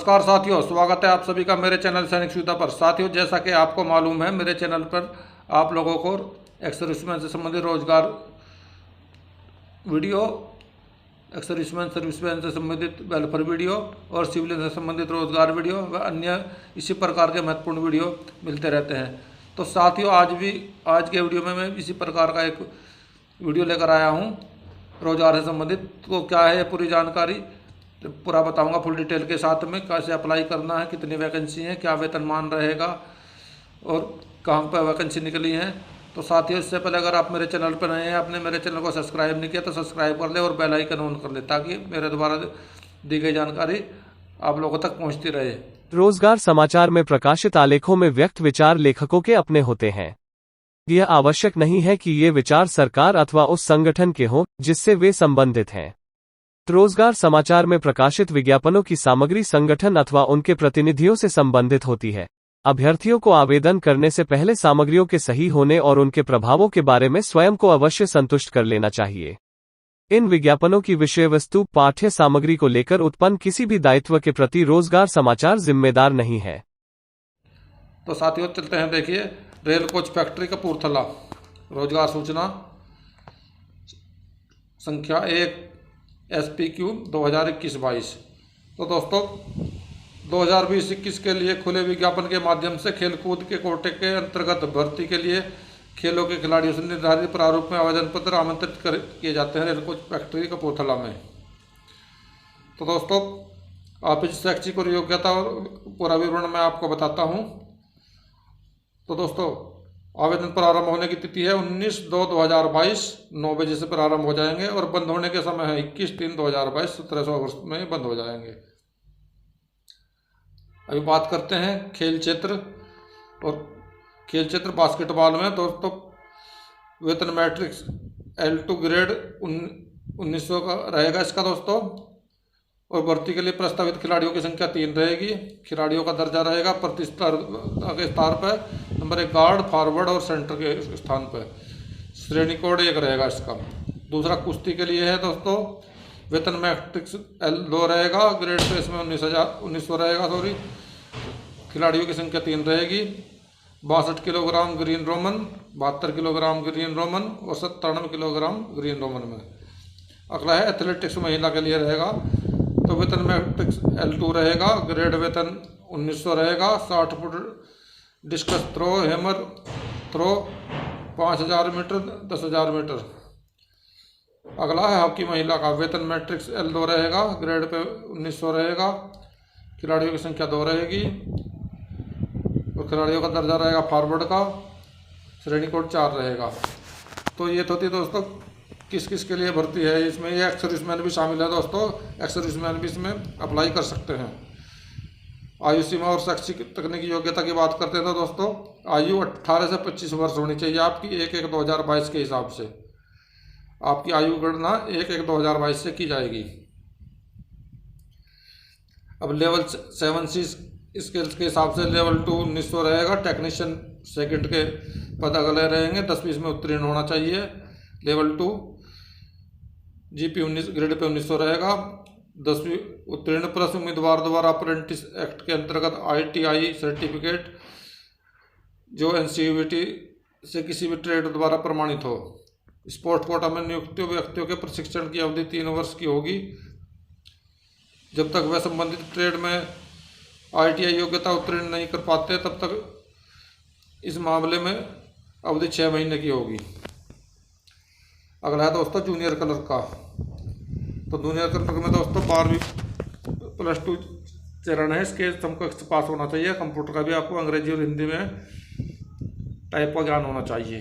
नमस्कार साथियों, स्वागत है आप सभी का मेरे चैनल सैनिक सुविधा पर। साथियों, जैसा कि आपको मालूम है, मेरे चैनल पर आप लोगों को एक्स सर्विसमैन से संबंधित रोजगार वीडियो, एक्स सर्विसमैन से संबंधित वेलफेयर वीडियो और सिविलियन से संबंधित रोजगार वीडियो व अन्य इसी प्रकार के महत्वपूर्ण वीडियो मिलते रहते हैं। तो साथियों, आज के वीडियो में मैं इसी प्रकार का एक वीडियो लेकर आया हूँ रोजगार से संबंधित। तो क्या है पूरी जानकारी पूरा बताऊंगा फुल डिटेल के साथ में, कैसे अप्लाई करना है, कितनी वैकेंसी है, क्या वेतनमान रहेगा और कहाँ पर वैकेंसी निकली है। तो साथियों, इससे पहले अगर आप मेरे चैनल पर नए हैं, आपने मेरे चैनल को सब्सक्राइब नहीं किया तो सब्सक्राइब कर ले और बेल आइकन ऑन कर ले, ताकि मेरे द्वारा दी गई जानकारी आप लोगों तक पहुँचती रहे। रोजगार समाचार में प्रकाशित आलेखों में व्यक्त विचार लेखकों के अपने होते हैं। यह आवश्यक नहीं है कि ये विचार सरकार अथवा उस संगठन के हों जिससे वे संबंधित हैं। रोजगार समाचार में प्रकाशित विज्ञापनों की सामग्री संगठन अथवा उनके प्रतिनिधियों से संबंधित होती है। अभ्यर्थियों को आवेदन करने से पहले सामग्रियों के सही होने और उनके प्रभावों के बारे में स्वयं को अवश्य संतुष्ट कर लेना चाहिए। इन विज्ञापनों की विषय वस्तु, पाठ्य सामग्री को लेकर उत्पन्न किसी भी दायित्व के प्रति रोजगार समाचार जिम्मेदार नहीं है। तो साथियों, चलते हैं। देखिए, रेल कोच फैक्ट्री कपूरथला, रोजगार सूचना संख्या 1 SPQ 2021-22। तो दोस्तों, 2020-21 के लिए खुले विज्ञापन के माध्यम से खेलकूद के कोटे के अंतर्गत भर्ती के लिए खेलों के खिलाड़ियों से निर्धारित प्रारूप में आवेदन पत्र आमंत्रित किए जाते हैं रेल कोच फैक्ट्री कपूरथला में। तो दोस्तों, आप इस शैक्षिक और योग्यता और पूरा विवरण मैं आपको बताता हूँ। तो दोस्तों, आवेदन प्रारंभ होने की तिथि है 19/2/2022, 9 बजे से प्रारंभ हो जाएंगे और बंद होने के समय है 21/3/2022, 1700 वर्ष में बंद हो जाएंगे। अभी बात करते हैं खेल क्षेत्र। और खेल क्षेत्र बास्केटबॉल में दोस्तों वेतन मैट्रिक्स L2 ग्रेड 1900 का रहेगा इसका दोस्तों। और भर्ती के लिए प्रस्तावित खिलाड़ियों की संख्या 3 रहेगी। खिलाड़ियों का दर्जा रहेगा प्रतिस्पर्धा के स्तर पर नंबर 1 गार्ड, फॉरवर्ड और सेंटर के स्थान पर। श्रेणी कोड 1 रहेगा इसका। दूसरा कुश्ती के लिए है दोस्तों, वेतन मैट्रिक्स L2 रहेगा, ग्रेड पे इसमें 1900 रहेगा। खिलाड़ियों की संख्या 3 रहेगी। 62 kilogram green Roman, 72 kilogram green Roman और 97 किलोग्राम ग्रीन रोमन में। अगला है एथलेटिक्स, महिला के लिए रहेगा। तो वेतन मैट्रिक्स L2 रहेगा, ग्रेड वेतन 1900 रहेगा। 60 foot discus throw, hammer throw, 5000 metre, 10,000 metre. अगला है हॉकी महिला का, वेतन मैट्रिक्स L2 रहेगा, ग्रेड पे 1900 रहेगा। खिलाड़ियों की संख्या 2 रहेगी और खिलाड़ियों का दर्जा रहेगा फॉरवर्ड का। श्रेणी कोड 4 रहेगा। तो ये तो थी दोस्तों किस किस के लिए भर्ती है। इसमें ये एक्स सर्विसमैन भी शामिल है दोस्तों। एक्स सर्विसमैन भी इसमें अप्लाई कर सकते हैं। आयु सीमा और शैक्षिक तकनीकी योग्यता की बात करते हैं तो दोस्तों आयु 18 से 25 वर्ष होनी चाहिए आपकी 1/1/2022 के हिसाब से। आपकी आयु गणना 1/1/2022 से की जाएगी। अब लेवल 7C स्किल्स के हिसाब से लेवल 2 1900 रहेगा। टेक्नीशियन सेकंड के पद अगले रहेंगे, 10वीं में उत्तीर्ण होना चाहिए। लेवल 2 GP 19 ग्रेड पे 1900 रहेगा। 10वीं उत्तीर्ण प्लस उम्मीदवार द्वारा अप्रेंटिस एक्ट के अंतर्गत ITI सर्टिफिकेट जो NCVT से किसी भी ट्रेड द्वारा प्रमाणित हो। स्पोर्ट कोटा में नियुक्त व्यक्तियों के प्रशिक्षण की अवधि 3 वर्ष की होगी। जब तक वह संबंधित ट्रेड में ITI योग्यता उत्तीर्ण नहीं कर पाते तब तक इस मामले में अवधि 6 महीने की होगी। अगला है दोस्तों जूनियर क्लर्क का। तो जूनियर क्लर्क में दोस्तों 12वीं +2 चरण है। इसके समकक्ष पास होना चाहिए। कंप्यूटर का भी आपको अंग्रेजी और हिंदी में टाइप का ज्ञान होना चाहिए।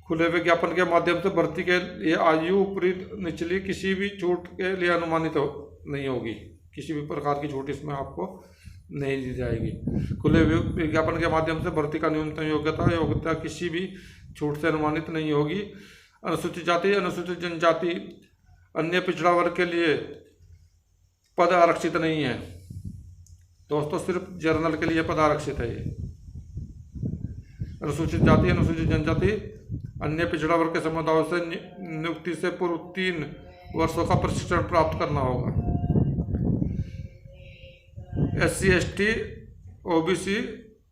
खुले विज्ञापन के माध्यम से भर्ती के लिए आयु ऊपरी निचली किसी भी छूट के लिए अनुमानित नहीं होगी। किसी भी प्रकार की छूट इसमें आपको नहीं दी जाएगी। खुले विज्ञापन के माध्यम से भर्ती का न्यूनतम योग्यता किसी भी छूट से अनुमानित नहीं होगी। अनुसूचित जाति, अनुसूचित जनजाति, अन्य पिछड़ा वर्ग के लिए पद आरक्षित नहीं है दोस्तों, सिर्फ जर्नल के लिए पद आरक्षित है। ये अनुसूचित जाति, अनुसूचित जनजाति, अन्य पिछड़ा वर्ग के समुदायों से नियुक्ति से पूर्व 3 वर्षों का प्रशिक्षण प्राप्त करना होगा। SC ST OBC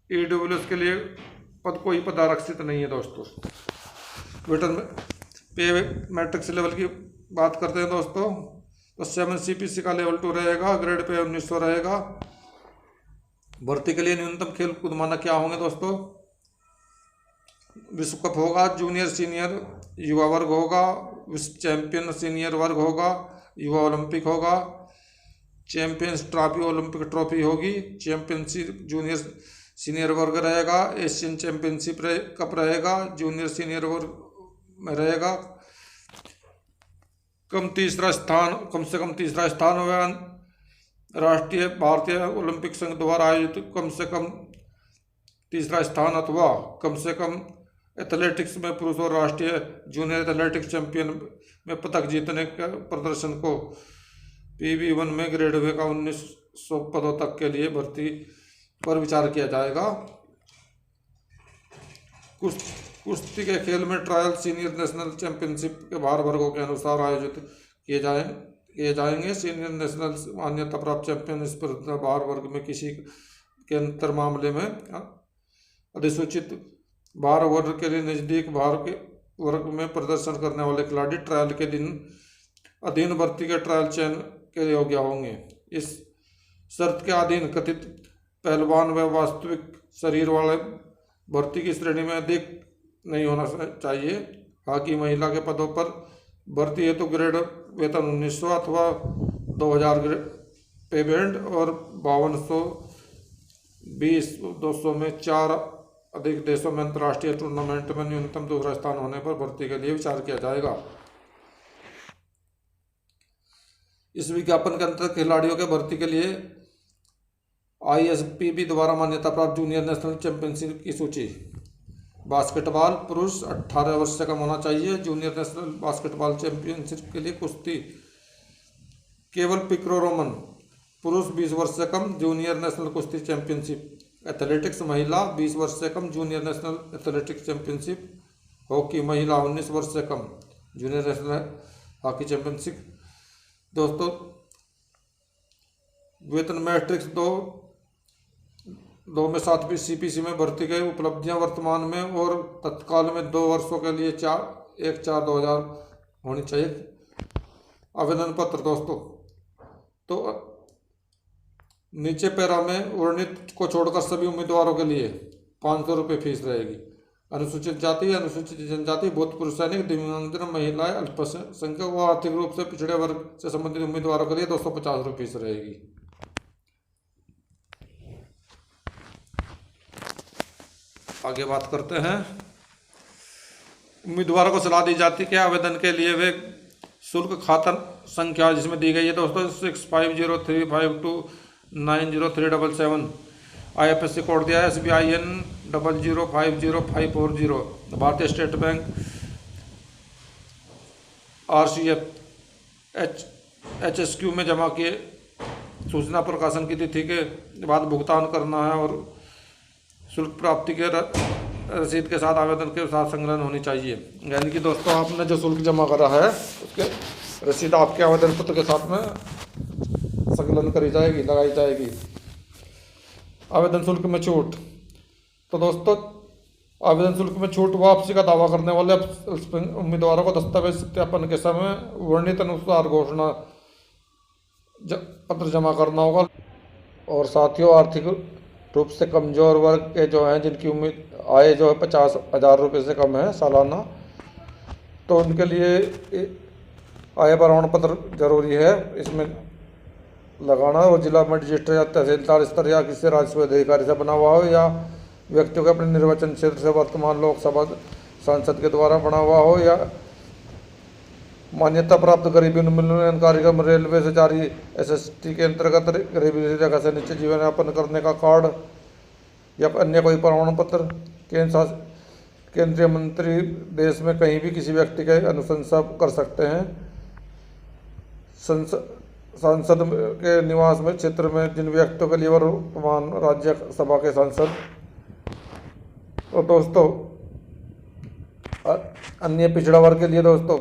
EWS के लिए पद कोई पद आरक्षित नहीं है दोस्तों। वेतन पे मैट्रिक्स लेवल की बात करते हैं दोस्तों, तो 7 CPC का लेवल 2 रहेगा, ग्रेड पे 1900 रहेगा। भर्ती के लिए न्यूनतम खेल कूद मानक क्या होंगे दोस्तों? विश्व कप होगा, जूनियर सीनियर युवा वर्ग होगा, विश्व चैंपियन सीनियर वर्ग होगा, युवा ओलंपिक होगा, चैंपियंस ट्रॉफी ओलंपिक ट्रॉफी होगी, चैंपियनशिप जूनियर सीनियर वर्ग रहेगा, एशियन चैंपियनशिप कप रहेगा, जूनियर सीनियर वर्ग में रहेगा। कम से कम तीसरा स्थान होगा। राष्ट्रीय भारतीय ओलंपिक संघ द्वारा आयोजित कम से कम तीसरा स्थान अथवा कम से कम एथलेटिक्स में पुरुष और राष्ट्रीय जूनियर एथलेटिक्स चैंपियन में पदक जीतने के प्रदर्शन को PB1 में ग्रेड वे का 1900 पदों तक के लिए भर्ती पर विचार किया जाएगा। कुश्ती के खेल में ट्रायल सीनियर नेशनल चैंपियनशिप के भार वर्गों के अनुसार आयोजित किए जाएंगे। सीनियर नेशनल मान्यता प्राप्त चैंपियन इस भार वर्ग में किसी के अंतर मामले में अधिसूचित भार वर्ग के लिए नजदीक भार के वर्ग में प्रदर्शन करने वाले खिलाड़ी ट्रायल के दिन अधीन भर्ती के ट्रायल चयन के योग्य होंगे। इस शर्त के अधीन कथित पहलवान व वास्तविक शरीर वाले भर्ती की श्रेणी में अधिक नहीं होना चाहिए। हॉकी महिला के पदों पर भर्ती हेतु ग्रेड वेतन 1900 अथवा 2000 पे बैंड और 5200 200 में 4 अधिक देशों में अंतर्राष्ट्रीय टूर्नामेंट में न्यूनतम दूसरा स्थान होने पर भर्ती के लिए विचार किया जाएगा। इस विज्ञापन के अंतर्गत खिलाड़ियों के भर्ती के लिए ISPB द्वारा मान्यता प्राप्त जूनियर नेशनल चैंपियनशिप की सूची। बास्केटबॉल पुरुष 18 वर्ष से कम होना चाहिए। जूनियर नेशनल बास्केटबॉल चैंपियनशिप के लिए कुश्ती केवल पिक्रो रोमन पुरुष 20 वर्ष से कम, जूनियर नेशनल कुश्ती चैंपियनशिप। एथलेटिक्स महिला 20 वर्ष से कम, junior national athletics championship. Hockey महिला 19 वर्ष से कम, जूनियर नेशनल हॉकी चैंपियनशिप। दोस्तों वेतन मैट्रिक्स 2 में 7वीं CPC में भर्ती के उपलब्धियां वर्तमान में और तत्काल में 2 वर्षों के लिए 1/4/2000 होनी चाहिए। आवेदन पत्र दोस्तों, तो नीचे पैरा में वर्णित को छोड़कर सभी उम्मीदवारों के लिए 500 रुपये फीस रहेगी। अनुसूचित जाति, अनुसूचित जनजाति, भूतपूर्व सैनिक, दिव्यांगजन, महिलाएं, अल्पसंख्यक व आर्थिक रूप से पिछड़े वर्ग से संबंधित उम्मीदवारों के लिए 250 रुपये फीस रहेगी। आगे बात करते हैं। उम्मीदवारों को सलाह दी जाती है कि आवेदन के लिए वे शुल्क खाता संख्या जिसमें दी गई है दोस्तों 650352903777। IFSC कोड दिया है SBIN 00050540। भारतीय स्टेट बैंक RCF HSQ में जमा किए सूचना प्रकाशन की तिथि के बाद भुगतान करना है और शुल्क प्राप्ति के रसीद के साथ आवेदन के साथ संलग्न होनी चाहिए। यानी कि दोस्तों आपने जो शुल्क जमा करा है उसके रसीद आपके आवेदन पत्र के साथ में संलग्न करी जाएगी, लगाई जाएगी। आवेदन शुल्क में छूट, तो दोस्तों आवेदन शुल्क में छूट वापसी का दावा करने वाले उम्मीदवारों को दस्तावेज सत्यापन के समय वर्णित अनुसार घोषणा पत्र जमा करना होगा। और साथियों आर्थिक रूप से कमजोर वर्ग के जो हैं जिनकी आय जो है 50,000 रुपये से कम है सालाना, तो उनके लिए आय प्रमाण पत्र जरूरी है इसमें लगाना। और जिला मजिस्ट्रेट या तहसीलदार स्तर या किसी राजस्व अधिकारी से बना हुआ हो या व्यक्तियों के अपने निर्वाचन क्षेत्र से वर्तमान लोकसभा सांसद के द्वारा बना हुआ हो या मान्यता प्राप्त गरीबी उन्मूलन कार्यक्रम रेलवे से जारी SST के अंतर्गत गरीबी रेखा से नीचे जीवन यापन करने का कार्ड या अन्य कोई प्रमाण पत्र। केंद्रीय मंत्री देश में कहीं भी किसी व्यक्ति के अनुशंसा कर सकते हैं। सांसद के निवास में क्षेत्र में जिन व्यक्तियों के लिए वर्तमान राज्यसभा के सांसद। और दोस्तों अन्य पिछड़ा वर्ग के लिए दोस्तों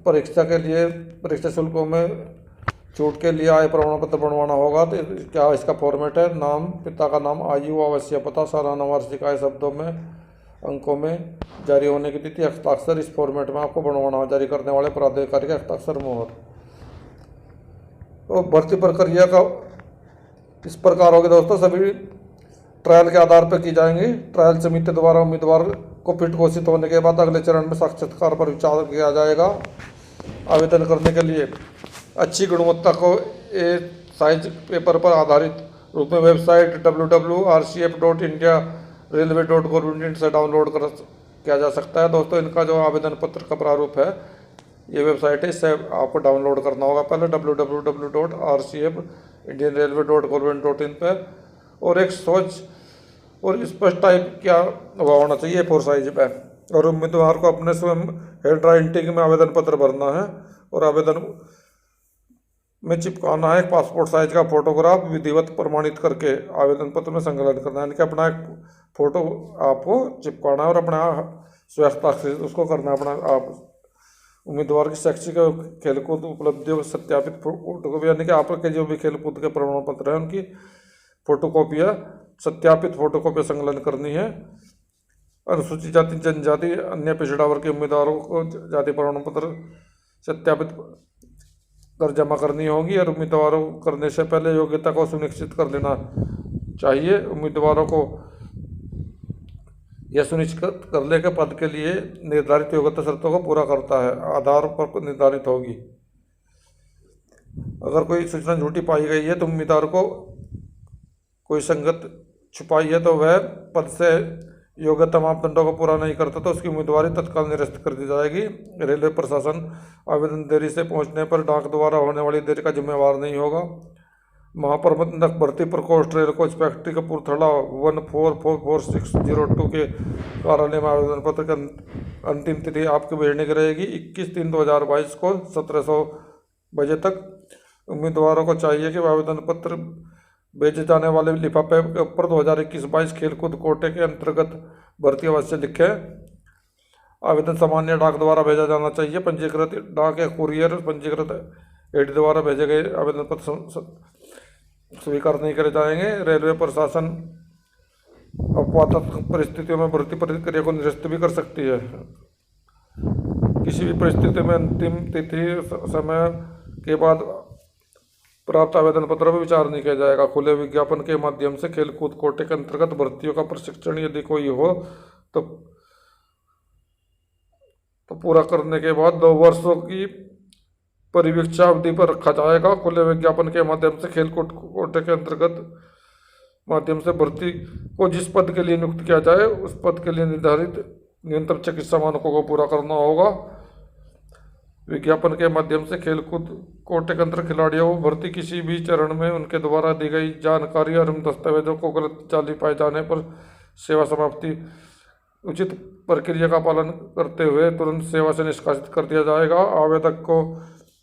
परीक्षा के लिए परीक्षा शुल्कों में छूट के लिए आय प्रमाण पत्र बनवाना होगा। तो क्या इसका फॉर्मेट है, नाम, पिता का नाम, आयु, आवासीय पता, सालाना वार्षिक आय शब्दों में, अंकों में, जारी होने की तिथि, हस्ताक्षर। इस फॉर्मेट में आपको बनवाना हो, जारी करने वाले प्राधिकारी का हस्ताक्षर, मोहर। तो भर्ती प्रक्रिया का इस प्रकार होगी दोस्तों, सभी ट्रायल के आधार पर की जाएंगी। ट्रायल समिति द्वारा उम्मीदवार को फिट घोषित होने के बाद अगले चरण में साक्षात्कार पर विचार किया जाएगा। आवेदन करने के लिए अच्छी गुणवत्ता को ए साइज पेपर पर आधारित रूप में वेबसाइट www.rcf.india.railway.gov.in से डाउनलोड किया जा सकता है। दोस्तों इनका जो आवेदन पत्र का प्रारूप है, ये वेबसाइट है, इससे आपको डाउनलोड करना होगा पहले www.rcf.indianrailway.gov.in पर। और एक सोच और स्पष्ट टाइप क्या हुआ होना चाहिए फोर साइज पे। और उम्मीदवार को अपने स्वयं हैंड राइटिंग में आवेदन पत्र भरना है और आवेदन में चिपकाना है। एक पासपोर्ट साइज का फोटोग्राफ विधिवत प्रमाणित करके आवेदन पत्र में संकलन करना है। यानी कि अपना एक फोटो आपको चिपकाना है और अपना स्वहस्ताक्षरित उसको करना है अपना आप। उम्मीदवार की शैक्षिक खेलकूद उपलब्धियों को सत्यापित फोटोकॉपी, यानी कि आपके जो भी खेलकूद के प्रमाण पत्र हैं उनकी फोटोकॉपियाँ सत्यापित फोटोकॉपी संकलन करनी है। अनुसूचित जाति जनजाति अन्य पिछड़ा वर्ग के उम्मीदवारों को जाति प्रमाण पत्र सत्यापित कर जमा करनी होगी। और उम्मीदवारों को करने से पहले योग्यता को सुनिश्चित कर लेना चाहिए। उम्मीदवारों को यह सुनिश्चित कर ले कि पद के लिए निर्धारित योग्यता शर्तों को पूरा करता है, आधार पर निर्धारित होगी। अगर कोई सूचना झूठी पाई गई है तो उम्मीदवार को कोई संगत छुपाई है तो वह पद से योग्यता मापदंडों को पूरा नहीं करता तो उसकी उम्मीदवारी तत्काल निरस्त कर दी जाएगी। रेलवे प्रशासन आवेदन देरी से पहुंचने पर डाक द्वारा होने वाली देरी का जिम्मेवार नहीं होगा। महाप्रबंधक भर्ती प्रकोष्ठ रेल कोच फैक्ट्री कपूरथला 14444602 के कार्यालय में आवेदन पत्र की अंतिम तिथि आपके भेजने की रहेगी 21/3/2022 को 1700 बजे तक। उम्मीदवारों को चाहिए कि आवेदन पत्र भेजे जाने वाले लिफाफे के ऊपर 2021-22 खेलकूद कोटे के अंतर्गत भर्ती अवश्य लिखे। आवेदन सामान्य डाक द्वारा भेजा जाना चाहिए। पंजीकृत डाक या कुरियर पंजीकृत एडी द्वारा भेजे गए आवेदन पत्र स्वीकार नहीं करे जाएंगे। रेलवे प्रशासन आपातक परिस्थितियों में भर्ती प्रक्रिया को निरस्त भी कर सकती है। किसी भी परिस्थिति में अंतिम तिथि समय के बाद प्राप्त आवेदन पत्रों पर विचार नहीं किया जाएगा। खुले विज्ञापन के माध्यम से खेलकूद कोटे के अंतर्गत भर्तियों का प्रशिक्षण यदि कोई हो तो पूरा करने के बाद 2 वर्षों की परिवीक्षा अवधि पर रखा जाएगा। खुले विज्ञापन के माध्यम से खेलकूद कोटे के अंतर्गत माध्यम से भर्ती को जिस पद के लिए नियुक्त किया जाए उस पद के लिए निर्धारित न्यूनतम चिकित्सा मानकों को पूरा करना होगा। विज्ञापन के माध्यम से खेलकूद कोटे के अंतर्गत खिलाड़ियों को भर्ती किसी भी चरण में उनके द्वारा दी गई जानकारी और दस्तावेजों को गलत चाली पाए जाने पर सेवा समाप्ति उचित प्रक्रिया का पालन करते हुए तुरंत सेवा से निष्कासित कर दिया जाएगा। आवेदक को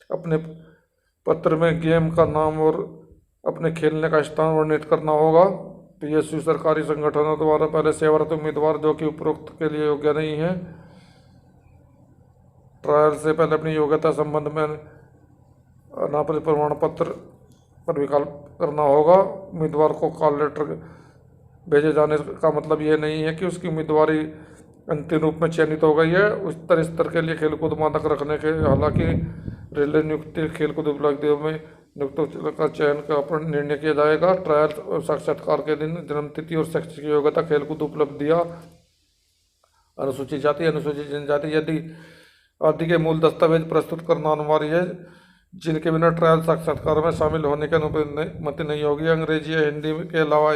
अपने पत्र में गेम का नाम और अपने खेलने का स्थान वर्णित करना होगा। पीएसयू सरकारी संगठनों द्वारा पहले सेवारत उम्मीदवार जो कि उपरोक्त के लिए योग्य नहीं है ट्रायल से पहले अपनी योग्यता संबंध में अनापत्ति प्रमाण पत्र पर विकल्प करना होगा। उम्मीदवार को कॉल लेटर भेजे जाने का मतलब ये नहीं है कि उसकी उम्मीदवारी अंतिम रूप में चयनित हो गई है। उस स्तर के लिए खेलकूद मानक रखने के हालांकि रेलवे नियुक्ति खेलकूद उपलब्धियों में नियुक्त का चयन का निर्णय किया जाएगा। ट्रायल और साक्षात्कार के दिन जन्मतिथि और शैक्षिक योग्यता खेलकूद उपलब्धियाँ अनुसूचित जाति अनुसूचित जनजाति आदि के मूल दस्तावेज प्रस्तुत करना अनिवार्य है, जिनके बिना ट्रायल साक्षात्कार में शामिल होने की अनुमति नहीं होगी। अंग्रेजी या हिंदी के अलावा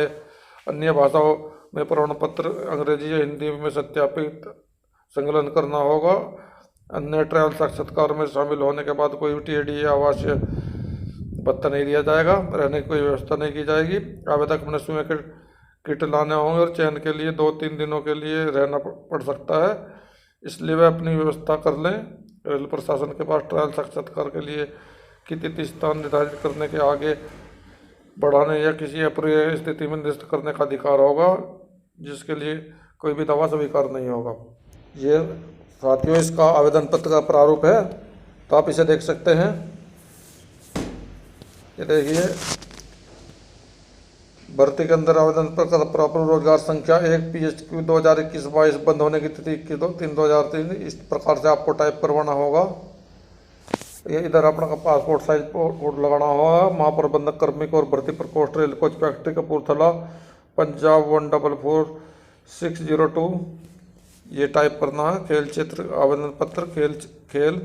अन्य भाषाओं में प्रमाण पत्र अंग्रेजी या हिंदी में सत्यापित संकलन करना होगा। अन्य ट्रायल साक्षात्कार में शामिल होने के बाद कोई टीएडी या आवासीय भत्ता नहीं दिया जाएगा, रहने की कोई व्यवस्था नहीं की जाएगी। आवेदक अपने स्वयं के किट लाने होंगे और चयन के लिए 2-3 दिनों के लिए रहना पड़ सकता है, इसलिए वह अपनी व्यवस्था कर लें। रेल प्रशासन के पास ट्रायल साक्षात्कार के लिए की तिथि स्थान निर्धारित करने के आगे बढ़ाने या किसी अप्रिय स्थिति में निरस्त करने का अधिकार होगा, जिसके लिए कोई भी दावा स्वीकार नहीं होगा। ये साथियों इसका आवेदन पत्र का प्रारूप है, तो आप इसे देख सकते हैं। ये देखिए, भर्ती के अंदर आवेदन पर प्रॉपर रोजगार संख्या 1 PHQ 2021-22 बंद होने की तिथि 21/3/2003 इस प्रकार से आपको टाइप करवाना होगा। ये इधर अपना का पासपोर्ट साइज फोटो लगाना होगा। महाप्रबंधक कार्मिक और भर्ती प्रकोष्ठ rail coach factory Kapurthala Punjab 144602 ये टाइप करना है। खेल क्षेत्र आवेदन पत्र, खेल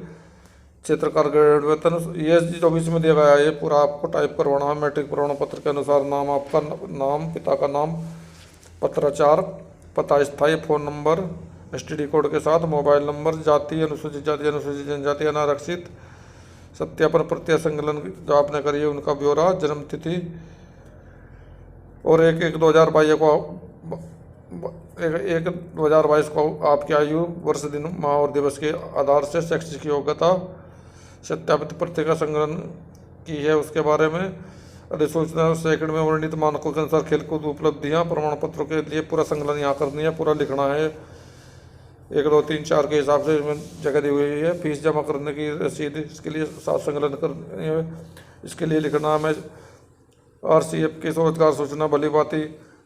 क्षेत्रकार ग्रेड वेतन ये जो भी इसमें दिया गया है ये पूरा आपको टाइप करवाना है। मैट्रिक प्रमाण पत्र के अनुसार नाम, आपका नाम, पिता का नाम, पत्राचार, पता स्थायी, फोन नंबर STD कोड के साथ, मोबाइल नंबर, जाति अनुसूचित जाति, अनुसूचित जनजाति, अनारक्षित, सत्यापन प्रत्यय संकलन जो आपने करी है उनका ब्यौरा, जन्म तिथि और 1/1/2022 को 1/1/2022 को आपकी आयु, वर्ष, दिन, माह और दिवस के आधार से शैक्षिक योग्यता, सत्यापित पत्रिका संकलन की है उसके बारे में, अधिसूचना सेकंड में वर्णित मानकों के अनुसार खेलकूद उपलब्धियां, प्रमाण पत्रों के लिए पूरा संकलन यहाँ करनी है, पूरा लिखना है 1 2 3 4 के हिसाब से इसमें जगह दी हुई है। फीस जमा करने की रसीद, इसके लिए साथ संकलन करनी है। इसके लिए लिखना है मैं RCF की रोजगार सूचना भली भांति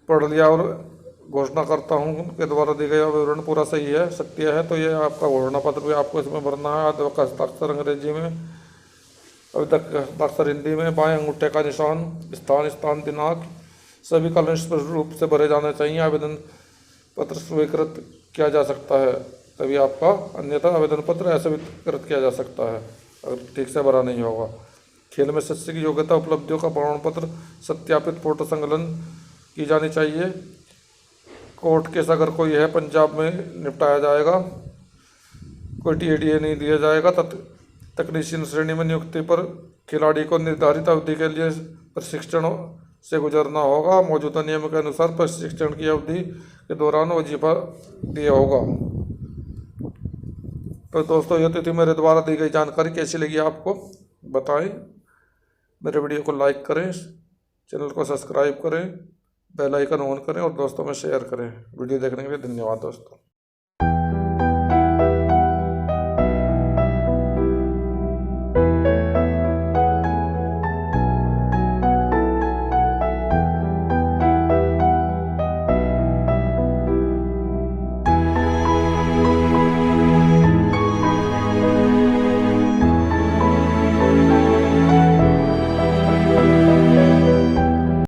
पढ़ लिया और घोषणा करता हूँ के द्वारा दी गया विवरण पूरा सही है, सत्य है। तो ये आपका घोषणा पत्र भी आपको इसमें भरना है। अध्यक्ष हस्ताक्षर अंग्रेजी में, अध्यक्ष हस्ताक्षर हिंदी में, बाएं अंगूठे का निशान, स्थान, दिनांक सभी कॉलम स्पष्ट रूप से भरे जाने चाहिए। आवेदन पत्र स्वीकृत किया जा सकता है तभी आपका, अन्यथा आवेदन पत्र ऐसे स्वीकृत किया जा सकता है अगर ठीक से भरा नहीं होगा। खेल में शैक्षिक योग्यता उपलब्धियों का प्रमाण पत्र सत्यापित फोटो संकलन की जानी चाहिए। कोर्ट केस अगर कोई है पंजाब में निपटाया जाएगा, कोई TADA नहीं दिया जाएगा। तकनीशियन श्रेणी में नियुक्ति पर खिलाड़ी को निर्धारित अवधि के लिए प्रशिक्षण से गुजरना होगा। मौजूदा नियम के अनुसार प्रशिक्षण की अवधि के दौरान वजीफा दिया होगा। तो दोस्तों ये तो थी मेरे द्वारा दी गई जानकारी। कैसी लगी आपको बताएं। मेरे वीडियो को लाइक करें, चैनल को सब्सक्राइब करें, बेल आइकन ऑन करें और दोस्तों में शेयर करें। वीडियो देखने के लिए धन्यवाद दोस्तों।